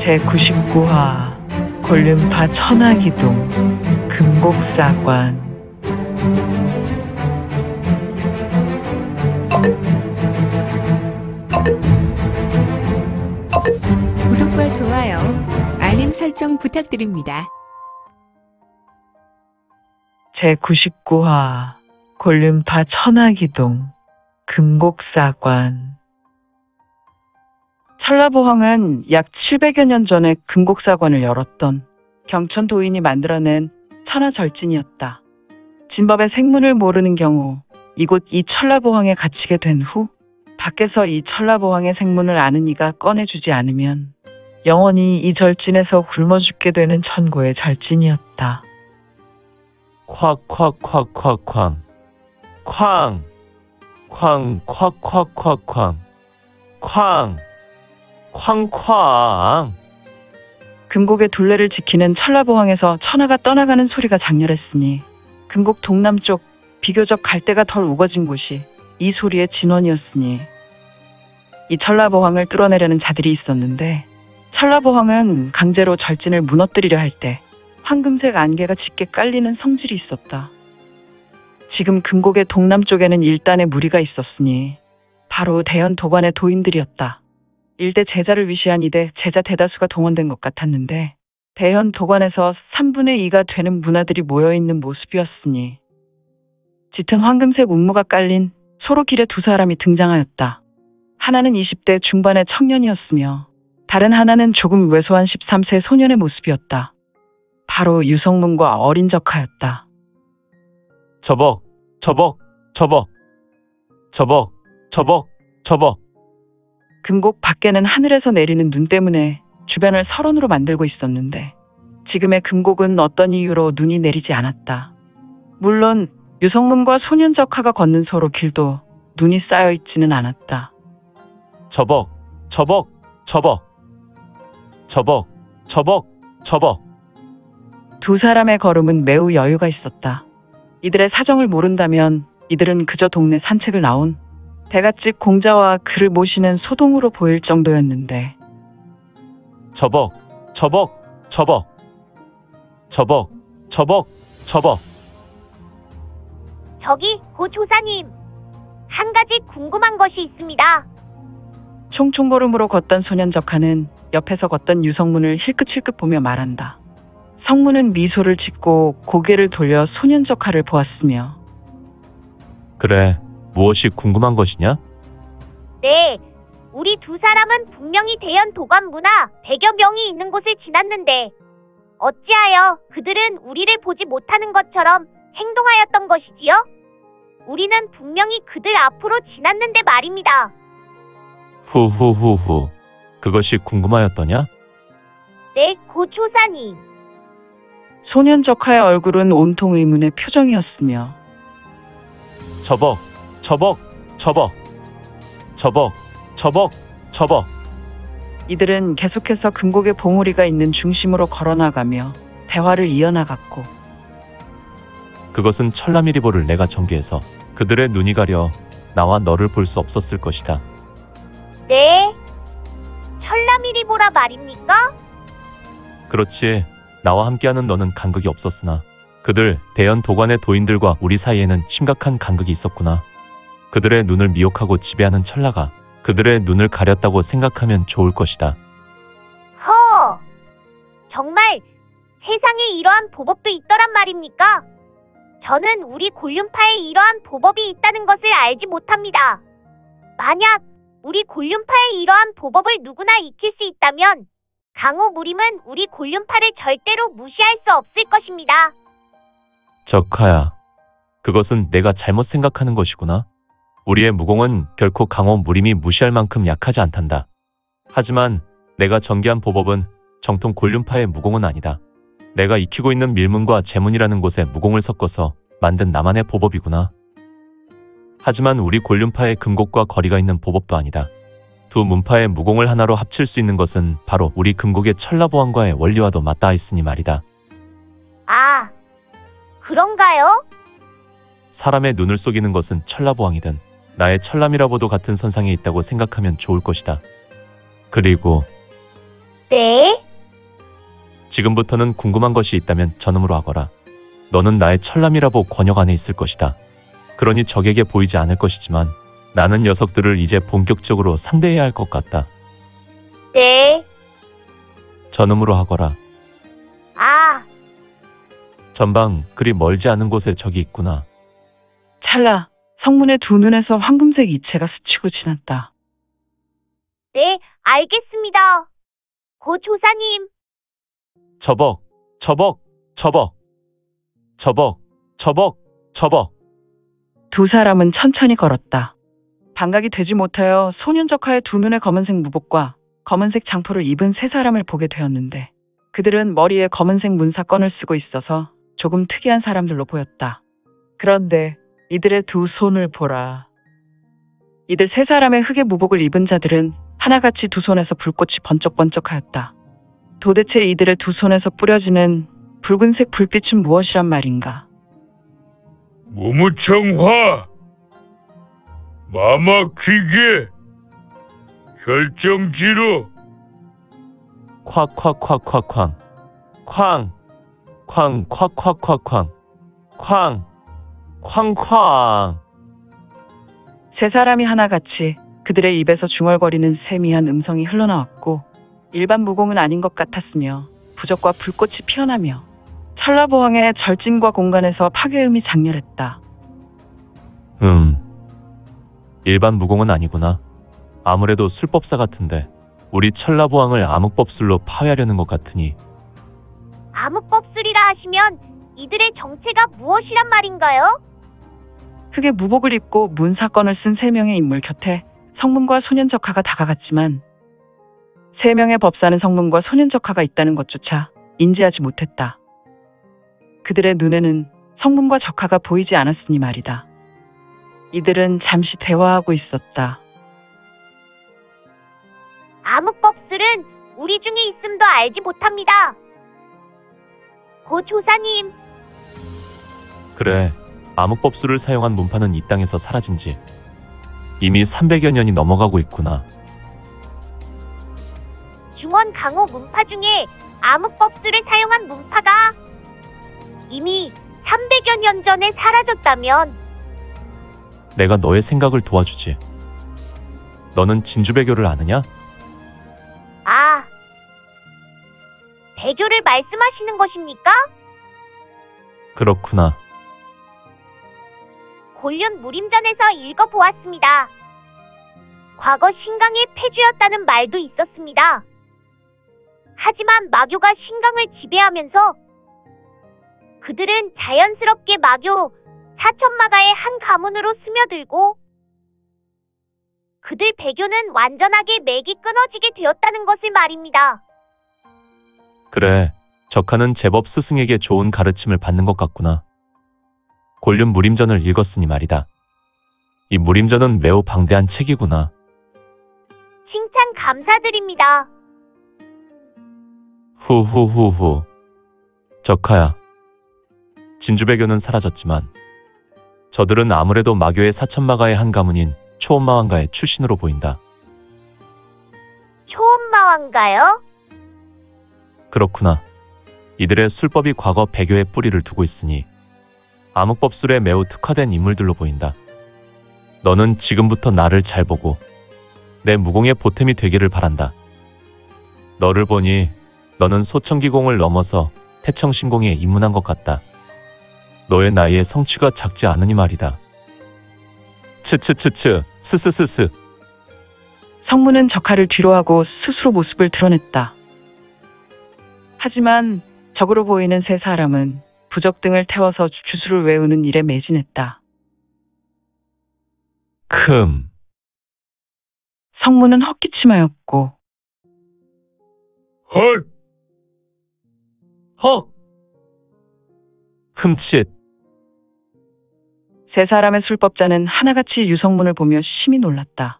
제99화 골륜파 천화기동 금곡사관. 구독과 좋아요, 알림 설정 부탁드립니다. 제99화 골륜파 천화기동 금곡사관. 천라보황은 약 700여 년 전에 금곡사관을 열었던 경천 도인이 만들어낸 천하절진이었다. 진법의 생문을 모르는 경우 이곳 이 천라보황에 갇히게 된 후 밖에서 이 천라보황의 생문을 아는 이가 꺼내주지 않으면 영원히 이 절진에서 굶어 죽게 되는 천고의 절진이었다. 콱콱콱콱쾅 쾅 쾅콱콱콱쾅 쾅 쾅쾅. 금곡의 둘레를 지키는 천라보황에서 천하가 떠나가는 소리가 장렬했으니 금곡 동남쪽 비교적 갈대가 덜 우거진 곳이 이 소리의 진원이었으니 이 천라보황을 뚫어내려는 자들이 있었는데, 천라보황은 강제로 절진을 무너뜨리려 할 때 황금색 안개가 짙게 깔리는 성질이 있었다. 지금 금곡의 동남쪽에는 일단의 무리가 있었으니 바로 대연 도관의 도인들이었다. 일대 제자를 위시한 이대 제자 대다수가 동원된 것 같았는데 대연 도관에서 3분의 2가 되는 문화들이 모여있는 모습이었으니 짙은 황금색 운무가 깔린 소로 길에 두 사람이 등장하였다. 하나는 20대 중반의 청년이었으며 다른 하나는 조금 왜소한 13세 소년의 모습이었다. 바로 유성문과 어린 적하였다. 저벅 저벅 저벅 저벅 저벅 저벅. 금곡 밖에는 하늘에서 내리는 눈 때문에 주변을 설원으로 만들고 있었는데 지금의 금곡은 어떤 이유로 눈이 내리지 않았다. 물론 유성문과 소년 적하가 걷는 서로 길도 눈이 쌓여 있지는 않았다. 저벅 저벅 저벅 저벅 저벅 저벅. 두 사람의 걸음은 매우 여유가 있었다. 이들의 사정을 모른다면 이들은 그저 동네 산책을 나온 대갓집 공자와 그를 모시는 소동으로 보일 정도였는데 저벅 저벅 저벅 저벅 저벅 저벅. 저기 고 조사님, 한 가지 궁금한 것이 있습니다. 총총걸음으로 걷던 소년 적하는 옆에서 걷던 유성문을 힐끗힐끗 보며 말한다. 성문은 미소를 짓고 고개를 돌려 소년 적하를 보았으며, 그래, 무엇이 궁금한 것이냐? 네, 우리 두 사람은 분명히 대연 도관 문화 100여 명이 있는 곳을 지났는데 어찌하여 그들은 우리를 보지 못하는 것처럼 행동하였던 것이지요? 우리는 분명히 그들 앞으로 지났는데 말입니다. 후후후후, 그것이 궁금하였더냐? 네, 고 조사님. 소년 적하의 얼굴은 온통 의문의 표정이었으며 저벅 저벅 저벅 저벅 저벅 저벅. 이들은 계속해서 금곡의 봉우리가 있는 중심으로 걸어나가며 대화를 이어나갔고, 그것은 천라미리보를 내가 전개해서 그들의 눈이 가려 나와 너를 볼 수 없었을 것이다. 네, 천라미리보라 말입니까? 그렇지, 나와 함께하는 너는 간극이 없었으나 그들 대연 도관의 도인들과 우리 사이에는 심각한 간극이 있었구나. 그들의 눈을 미혹하고 지배하는 천라가 그들의 눈을 가렸다고 생각하면 좋을 것이다. 허, 정말 세상에 이러한 보법도 있더란 말입니까? 저는 우리 골륜파에 이러한 보법이 있다는 것을 알지 못합니다. 만약 우리 골륜파에 이러한 보법을 누구나 익힐 수 있다면 강호 무림은 우리 골륜파를 절대로 무시할 수 없을 것입니다. 적하야, 그것은 내가 잘못 생각하는 것이구나. 우리의 무공은 결코 강호 무림이 무시할 만큼 약하지 않단다. 하지만 내가 전개한 보법은 정통 골륜파의 무공은 아니다. 내가 익히고 있는 밀문과 재문이라는 곳에 무공을 섞어서 만든 나만의 보법이구나. 하지만 우리 골륜파의 금곡과 거리가 있는 보법도 아니다. 두 문파의 무공을 하나로 합칠 수 있는 것은 바로 우리 금곡의 천라보황과의 원리와도 맞닿아 있으니 말이다. 아, 그런가요? 사람의 눈을 속이는 것은 천라보황이든 나의 천라미라보도 같은 선상에 있다고 생각하면 좋을 것이다. 그리고 네? 지금부터는 궁금한 것이 있다면 저놈으로 하거라. 너는 나의 철남이라고 권역 안에 있을 것이다. 그러니 적에게 보이지 않을 것이지만 나는 녀석들을 이제 본격적으로 상대해야 할 것 같다. 네. 저놈으로 하거라. 아, 전방 그리 멀지 않은 곳에 적이 있구나. 찰나 성문의 두 눈에서 황금색 이체가 스치고 지났다. 네, 알겠습니다. 고 조사님. 저벅, 저벅, 저벅, 저벅, 저벅, 저벅. 두 사람은 천천히 걸었다. 반각이 되지 못하여 소년적하의 두 눈의 검은색 무복과 검은색 장포를 입은 세 사람을 보게 되었는데 그들은 머리에 검은색 문사건을 쓰고 있어서 조금 특이한 사람들로 보였다. 그런데 이들의 두 손을 보라. 이들 세 사람의 흑의 무복을 입은 자들은 하나같이 두 손에서 불꽃이 번쩍번쩍하였다. 도대체 이들의 두 손에서 뿌려지는 붉은색 불빛은 무엇이란 말인가? 무무청화, 마마귀계, 결정지로. 콱콱콱콱쾅, 쾅, 쾅, 콱콱콱쾅, 쾅, 쾅쾅. 세 사람이 하나같이 그들의 입에서 중얼거리는 세미한 음성이 흘러나왔고 일반 무공은 아닌 것 같았으며 부적과 불꽃이 피어나며 찰나보왕의 절진과 공간에서 파괴음이 장렬했다. 일반 무공은 아니구나. 아무래도 술법사 같은데 우리 천라보왕을 암흑법술로 파괴하려는 것 같으니. 암흑법술이라 하시면 이들의 정체가 무엇이란 말인가요? 흑의 무복을 입고 문사건을 쓴 세 명의 인물 곁에 성문과 소년적하가 다가갔지만 세 명의 법사는 성문과 소년적하가 있다는 것조차 인지하지 못했다. 그들의 눈에는 성문과 적하가 보이지 않았으니 말이다. 이들은 잠시 대화하고 있었다. 암흑법술은 우리 중에 있음도 알지 못합니다. 고 조사님. 그래, 암흑법술을 사용한 문파는 이 땅에서 사라진 지 이미 300여 년이 넘어가고 있구나. 중원 강호 문파 중에 암흑법술을 사용한 문파가 이미 300여 년 전에 사라졌다면 내가 너의 생각을 도와주지. 너는 진주배교를 아느냐? 아, 배교를 말씀하시는 것입니까? 그렇구나. 곤륜 무림전에서 읽어보았습니다. 과거 신강의 폐주였다는 말도 있었습니다. 하지만 마교가 신강을 지배하면서 그들은 자연스럽게 마교 사천마가의 한 가문으로 스며들고 그들 배교는 완전하게 맥이 끊어지게 되었다는 것을 말입니다. 그래, 적하는 제법 스승에게 좋은 가르침을 받는 것 같구나. 곤륜 무림전을 읽었으니 말이다. 이 무림전은 매우 방대한 책이구나. 칭찬 감사드립니다. 후후후후. 적하야. 진주배교는 사라졌지만 저들은 아무래도 마교의 사천마가의 한 가문인 초엄마왕가의 출신으로 보인다. 초엄마왕가요? 그렇구나. 이들의 술법이 과거 배교의 뿌리를 두고 있으니 암흑법술에 매우 특화된 인물들로 보인다. 너는 지금부터 나를 잘 보고 내 무공의 보탬이 되기를 바란다. 너를 보니 너는 소청기공을 넘어서 태청신공에 입문한 것 같다. 너의 나이에 성취가 작지 않으니 말이다. 츠츠츠츠, 스스스스. 성문은 적하를 뒤로하고 스스로 모습을 드러냈다. 하지만 적으로 보이는 세 사람은 부적 등을 태워서 주술을 외우는 일에 매진했다. 성문은 헛기침하였고 헐, 헉! 흠칫. 세 사람의 술법자는 하나같이 유성문을 보며 심히 놀랐다.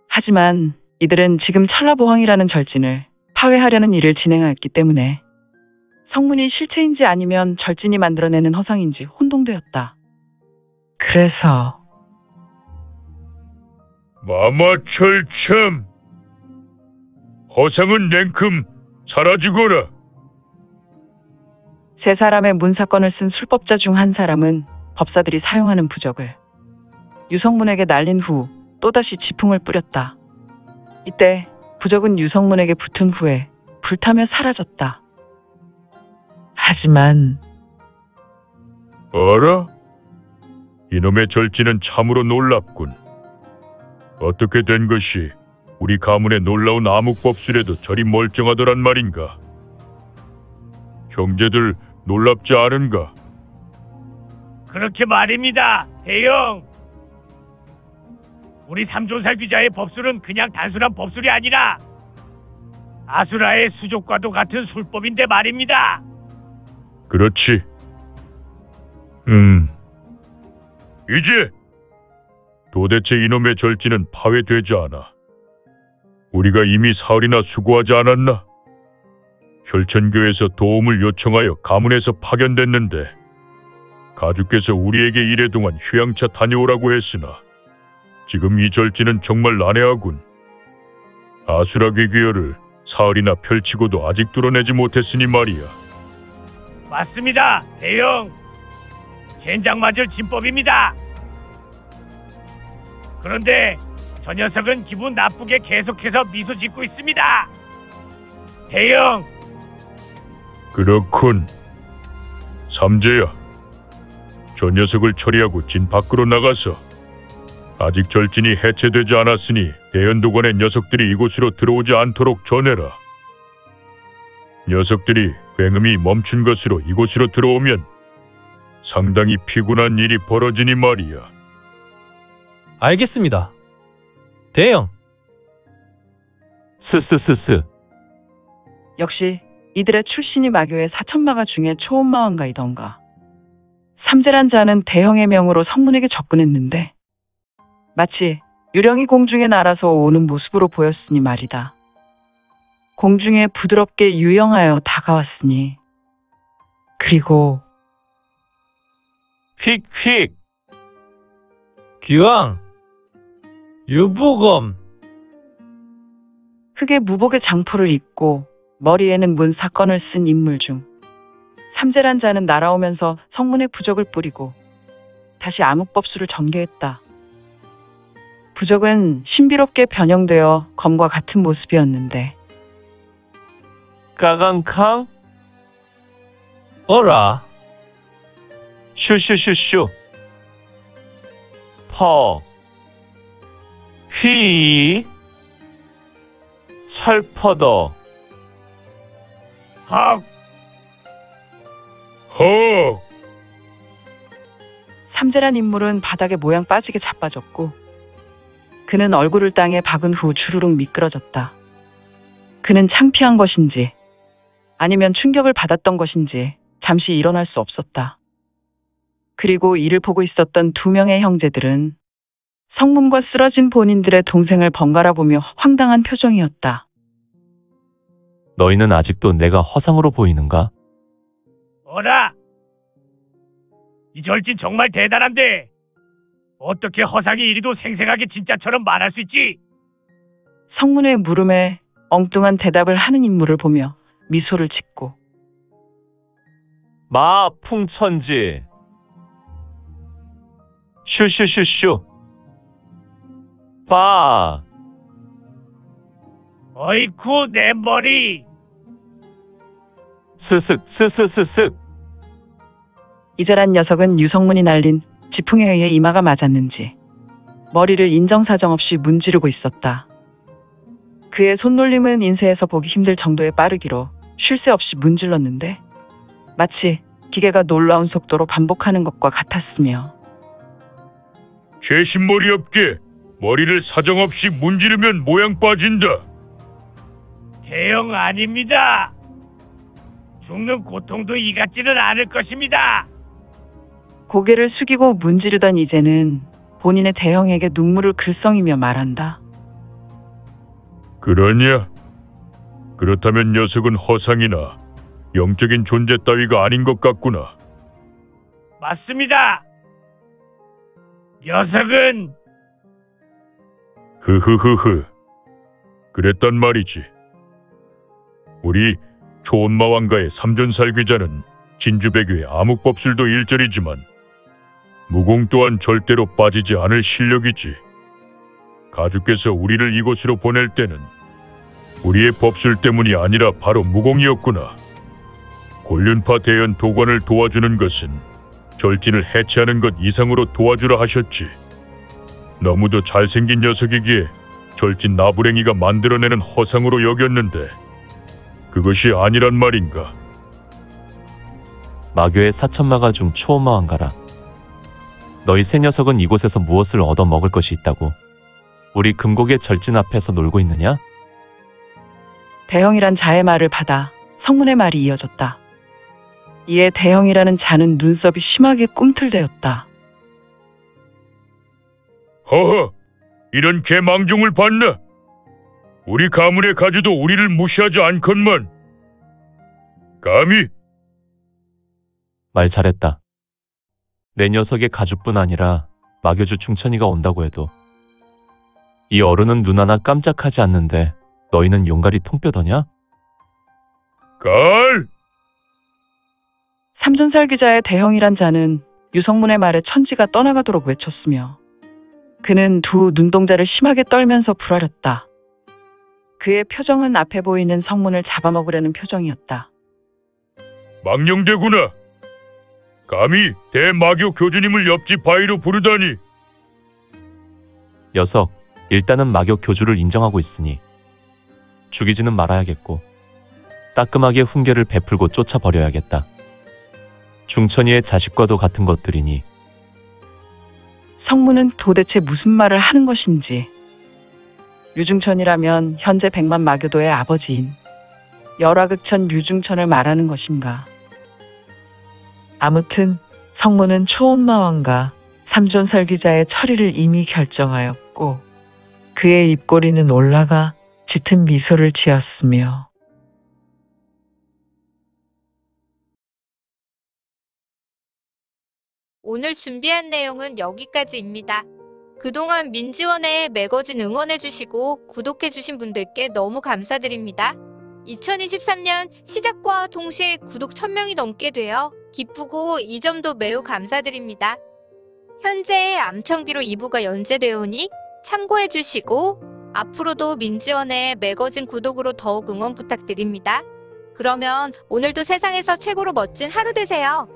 하지만 이들은 지금 찰나보황이라는 절진을 파괴하려는 일을 진행하였기 때문에 성문이 실체인지 아니면 절진이 만들어내는 허상인지 혼동되었다. 그래서 마마철참, 허상은 냉큼 사라지거라. 세 사람의 문사건을 쓴 술법자 중 한 사람은 법사들이 사용하는 부적을 유성문에게 날린 후 또다시 지풍을 뿌렸다. 이때 부적은 유성문에게 붙은 후에 불타며 사라졌다. 하지만 어라? 이놈의 절지는 참으로 놀랍군. 어떻게 된 것이 우리 가문의 놀라운 암흑법술에도 저리 멀쩡하더란 말인가? 형제들 놀랍지 않은가? 그렇게 말입니다, 대영. 우리 삼존살 귀자의 법술은 그냥 단순한 법술이 아니라 아수라의 수족과도 같은 술법인데 말입니다. 그렇지. 이제 도대체 이놈의 절지는 파괴되지 않아. 우리가 이미 사흘이나 수고하지 않았나? 혈천교에서 도움을 요청하여 가문에서 파견됐는데 가주께서 우리에게 이래 동안 휴양차 다녀오라고 했으나 지금 이 절지는 정말 난해하군. 아수라 괴기열을 사흘이나 펼치고도 아직 뚫어내지 못했으니 말이야. 맞습니다, 대영. 젠장 맞을 진법입니다. 그런데 저 녀석은 기분 나쁘게 계속해서 미소 짓고 있습니다. 대영. 그렇군. 삼재야, 저 녀석을 처리하고 진 밖으로 나가서 아직 절진이 해체되지 않았으니 대연도관의 녀석들이 이곳으로 들어오지 않도록 전해라. 녀석들이 굉음이 멈춘 것으로 이곳으로 들어오면 상당히 피곤한 일이 벌어지니 말이야. 알겠습니다. 대영. 스스스스. 역시 이들의 출신이 마교의 사천마가 중에 초원마왕가이던가. 삼재란 자는 대형의 명으로 성문에게 접근했는데 마치 유령이 공중에 날아서 오는 모습으로 보였으니 말이다. 공중에 부드럽게 유영하여 다가왔으니 그리고 휙휙. 기왕. 유부검. 흑의 무복의 장포를 입고 머리에는 문사건을 쓴 인물 중 삼재란 자는 날아오면서 성문에 부적을 뿌리고 다시 암흑법수를 전개했다. 부적은 신비롭게 변형되어 검과 같은 모습이었는데 까강캉. 어라. 슈슈슈슈. 퍼. 휘. 철퍼더. 헉. 허! 삼재란 인물은 바닥에 모양 빠지게 자빠졌고 그는 얼굴을 땅에 박은 후 주르륵 미끄러졌다. 그는 창피한 것인지 아니면 충격을 받았던 것인지 잠시 일어날 수 없었다. 그리고 이를 보고 있었던 두 명의 형제들은 성문과 쓰러진 본인들의 동생을 번갈아 보며 황당한 표정이었다. 너희는 아직도 내가 허상으로 보이는가? 어라. 이 절진 정말 대단한데 어떻게 허상이 이리도 생생하게 진짜처럼 말할 수 있지? 성문의 물음에 엉뚱한 대답을 하는 인물을 보며 미소를 짓고 마풍천지. 슈슈슈슈. 빠. 어이쿠 내 머리. 스슥 스스스슥. 이절한 녀석은 유성문이 날린 지풍에 의해 이마가 맞았는지 머리를 인정사정 없이 문지르고 있었다. 그의 손놀림은 인쇄에서 보기 힘들 정도의 빠르기로 쉴 새 없이 문질렀는데 마치 기계가 놀라운 속도로 반복하는 것과 같았으며 개신머리 없게 머리를 사정없이 문지르면 모양 빠진다. 대형 아닙니다. 죽는 고통도 이 같지는 않을 것입니다. 고개를 숙이고 문지르던 이제는 본인의 대형에게 눈물을 글썽이며 말한다. 그러냐? 그렇다면 녀석은 허상이나 영적인 존재 따위가 아닌 것 같구나. 맞습니다. 녀석은 흐흐흐흐. 그랬단 말이지. 우리 초원마왕가의 삼존살귀자는 진주배교의 암흑법술도 일절이지만 무공 또한 절대로 빠지지 않을 실력이지. 가주께서 우리를 이곳으로 보낼 때는 우리의 법술 때문이 아니라 바로 무공이었구나. 곤륜파 대연 도관을 도와주는 것은 절진을 해체하는 것 이상으로 도와주라 하셨지. 너무도 잘생긴 녀석이기에 절진 나부랭이가 만들어내는 허상으로 여겼는데 그것이 아니란 말인가. 마교의 사천마가 중 초원마왕가라. 너희 세 녀석은 이곳에서 무엇을 얻어먹을 것이 있다고 우리 금곡의 절진 앞에서 놀고 있느냐? 대형이란 자의 말을 받아 성문의 말이 이어졌다. 이에 대형이라는 자는 눈썹이 심하게 꿈틀대었다. 허허, 이런 개망종을 봤나? 우리 가문의 가주도 우리를 무시하지 않건만. 감히? 말 잘했다. 내 녀석의 가주뿐 아니라 마교주 충천이가 온다고 해도 이 어른은 눈 하나 깜짝하지 않는데 너희는 용가리 통뼈더냐? 갈! 삼존살기자의 대형이란 자는 유성문의 말에 천지가 떠나가도록 외쳤으며 그는 두 눈동자를 심하게 떨면서 불아렸다. 그의 표정은 앞에 보이는 성문을 잡아먹으려는 표정이었다. 망령되구나. 감히 대마교 교주님을 옆집 바위로 부르다니. 녀석, 일단은 마교 교주를 인정하고 있으니 죽이지는 말아야겠고 따끔하게 훈계를 베풀고 쫓아버려야겠다. 중천이의 자식과도 같은 것들이니. 성문은 도대체 무슨 말을 하는 것인지. 류중천이라면 현재 백만 마교도의 아버지인 열화극천 류중천을 말하는 것인가. 아무튼 성문은 초원마왕과 삼존살기자의 처리를 이미 결정하였고 그의 입꼬리는 올라가 짙은 미소를 지었으며 오늘 준비한 내용은 여기까지입니다. 그동안 민지원에 매거진 응원해주시고 구독해주신 분들께 너무 감사드립니다. 2023년 시작과 동시에 구독 1000명이 넘게 되어 기쁘고 이 점도 매우 감사드립니다. 현재 암청기로 2부가 연재되오니 참고해주시고 앞으로도 민지원의 매거진 구독으로 더욱 응원 부탁드립니다. 그러면 오늘도 세상에서 최고로 멋진 하루 되세요.